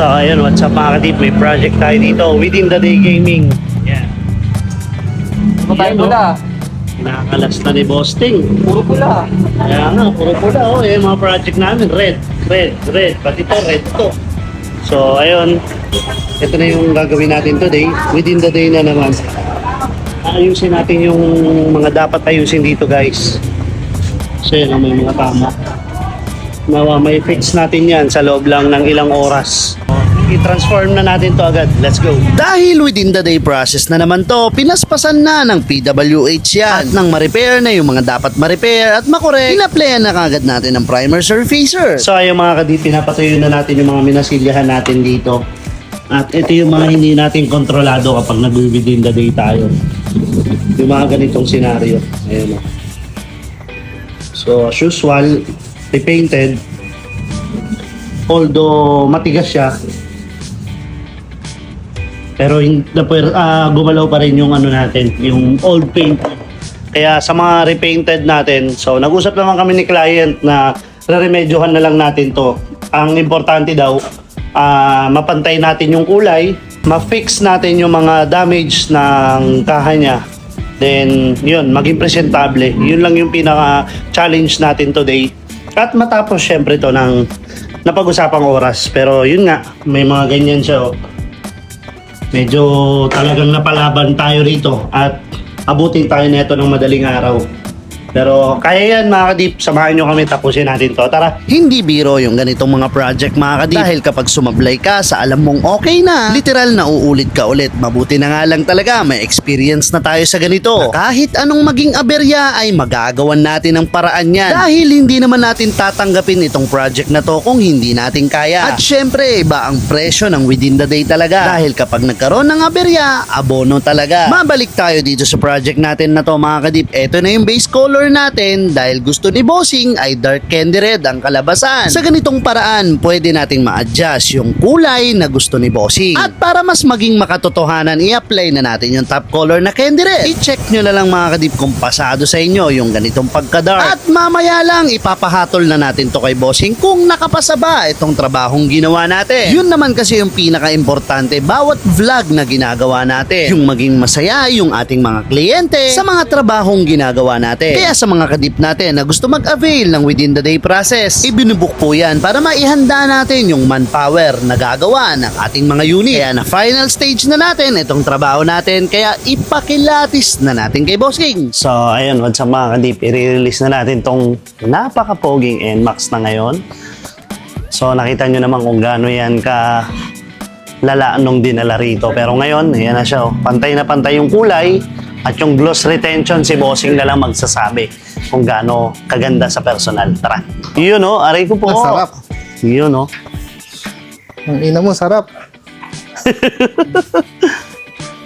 So ayun, what's up mga kadip, may project tayo dito, Within the Day Gaming. Yan. Ano tayo pula? Nakakalas na ni Bosting. Puro pula. Kaya nga, puro pula oh, yung mga project namin, red, pati to, red to. So ayun, ito na yung gagawin natin today, Within the Day na naman. Ayusin natin yung mga dapat ayusin dito guys. So yun, may mga tama. Nawa, may fix natin yan sa loob lang ng ilang oras. I-transform na natin to agad. Let's go. Dahil within the day process na naman to, pinaspasan na ng PWH yan. At nang ma-repair na yung mga dapat ma-repair at makorek, pinaplayan na kagad natin ng primer surfacer. So ayun mga kadip, pinapatuyo na natin yung mga minasilyahan natin dito. At ito yung mga hindi natin kontrolado kapag nag-within the day tayo. Yung mga ganitong senaryo. Ayun o. So as usual, repainted. Although matigas siya, pero gumalaw pa rin yung ano natin, yung old paint. Kaya sa mga repainted natin, so nag-usap naman kami ni client na re-remedyohan na lang natin to. Ang importante daw, mapantay natin yung kulay, ma-fix natin yung mga damage ng kaha niya. Then, yun, maging presentable. Yun lang yung pinaka-challenge natin today. At matapos syempre to ng napag-usapang oras. Pero yun nga, may mga ganyan siya. Oh. Medyo talagang napalaban tayo rito at abutin tayo nito ng madaling araw. Pero kaya yan mga kadip, samahan nyo kami, tapusin natin to. Tara! Hindi biro yung ganitong mga project mga kadip. Dahil kapag sumablay ka sa alam mong okay na, literal na uulit ka ulit. Mabuti na nga lang talaga, may experience na tayo sa ganito. Na kahit anong maging aberya ay magagawan natin ang paraan yan. Dahil hindi naman natin tatanggapin itong project na to kung hindi natin kaya. At syempre, iba ang presyo ng within the day talaga. Dahil kapag nagkaroon ng aberya, abono talaga. Mabalik tayo dito sa project natin na to mga kadip. Ito na yung base color natin dahil gusto ni Bossing ay dark candy red ang kalabasan. Sa ganitong paraan, pwede nating ma-adjust yung kulay na gusto ni Bossing. At para mas maging makatotohanan, i-apply na natin yung top color na candy red. I-check nyo na lang mga kadip kung pasado sa inyo yung ganitong pagka-dark. At mamaya lang, ipapahatol na natin to kay Bossing kung nakapasa ba itong trabahong ginawa natin. Yun naman kasi yung pinaka-importante bawat vlog na ginagawa natin. Yung maging masaya yung ating mga kliyente sa mga trabahong ginagawa natin. Kaya sa mga kadip natin na gusto mag-avail ng within the day process, ibinubuk po yan para maihanda natin yung manpower na gagawa ng ating mga unit. Kaya na final stage na natin itong trabaho natin, kaya ipakilatis na natin kay Bossing. So ayun, what's up mga kadip, i-release na natin tong napaka-poging NMAX na ngayon. So nakita nyo naman kung gaano yan ka lala nung dinala rito. Pero ngayon, ayan na siya. Oh. Pantay na pantay yung kulay. At yung gloss retention, si Bossing na lang magsasabi kung gaano kaganda sa personal. Tara. Yun o, aray ko po. Ang sarap. Yun o. Ang ina mo, sarap.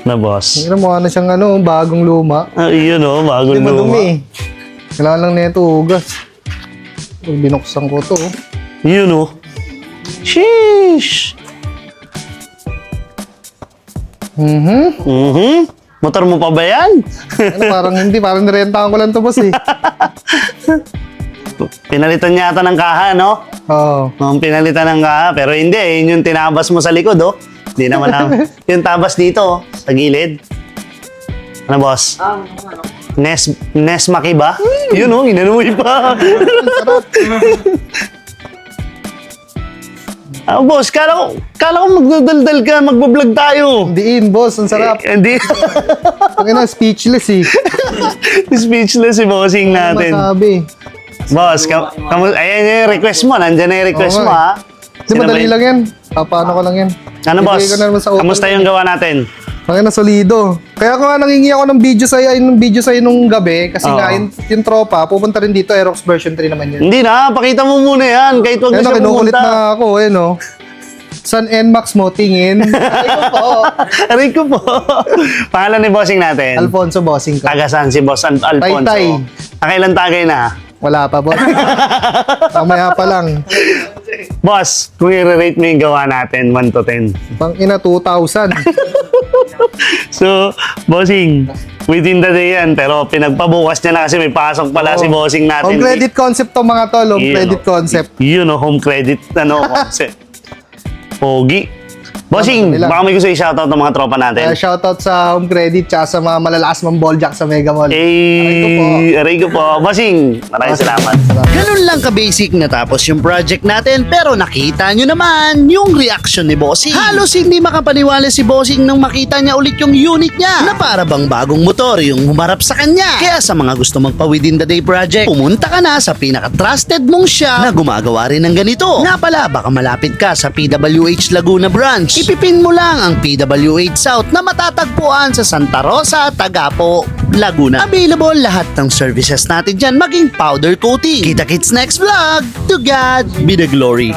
Na boss. Ang ina mo, ano siyang bagong luma. Yun o, bagong Hindi luma. madumi. Kailangan lang nito hugas. Pag binuksan ko to. Yun o. Sheesh! Motor mo pa ba yan? Parang hindi, parang nirentahan ko lang to boss eh. Pinalitan niya ata ng kaha, no? Oo. Pinalitan ng kaha, pero hindi, yun yung tinabas mo sa likod, oh. Hindi naman yung tabas dito, oh, sa gilid. Ano, boss? Nes Maki ba? Yun, oh, inanuwi pa. Boss, kala ko magdadaldal ka, magbablog tayo. Hindi boss, ang sarap. Hindi. Ang ina, speechless eh. Speechless si Bossing Ano natin. masabi? Boss, ayan yung request mo. Nandyan na yung request Oo mo, nga ha? Di madali lang yan. Paano ko lang yan. Ano, boss? Ibigay ko na naman sa open. Kamusta yung gawa natin? Ang ina, solido. Kaya ko nga nangingi ako ng video sa'yo nung gabi. Kasi Oo. nga, yung tropa, pupunta rin dito. Aerox version 3 naman yun. Hindi na, pakita mo muna yan. Kahit huwag na Ayun, siya kinukulit pumunta. na ako, San NMAX mo, tingin. Ay ko po. Aray ko po. Pangalan ni Bossing natin? Alfonso Bossing ka. Tagasan si Boss Alfonso. Taytay. Nakailan tagay na? Wala pa, boss. Mamaya pa lang. Boss, kung i-rate mo yung gawa natin, 1 to 10. Pang ina, 2,000. So, Bossing, within the day yan, pero pinagpabukas niya na kasi may pasok pala si Bossing natin. Home credit concept to mga tol. Home Yun, credit concept. Yun, home credit concept. Pogi. Bossing, Nila. baka may gusto i-shoutout ng mga tropa natin. Shoutout sa Home Credit tsaka sa mga malalakas mong balljack sa Mega Mall. Aray ko po. Bossing, maraming salamat. Ganun lang ka-basic natapos yung project natin pero nakita nyo naman yung reaction ni Bossing. Halos hindi makapaniwala si Bossing nang makita niya ulit yung unit niya na para bang bagong motor yung humarap sa kanya. Kaya sa mga gusto magpa within the day project, pumunta ka na sa pinaka-trusted mong shop na gumagawa rin ng ganito. Nga pala, baka malapit ka sa PWH Laguna branch. Ipipin mo lang ang PWH South na matatagpuan sa Santa Rosa, Tagapo, Laguna. Available lahat ng services natin dyan maging powder coating. Kita-kits next vlog. To God be the glory.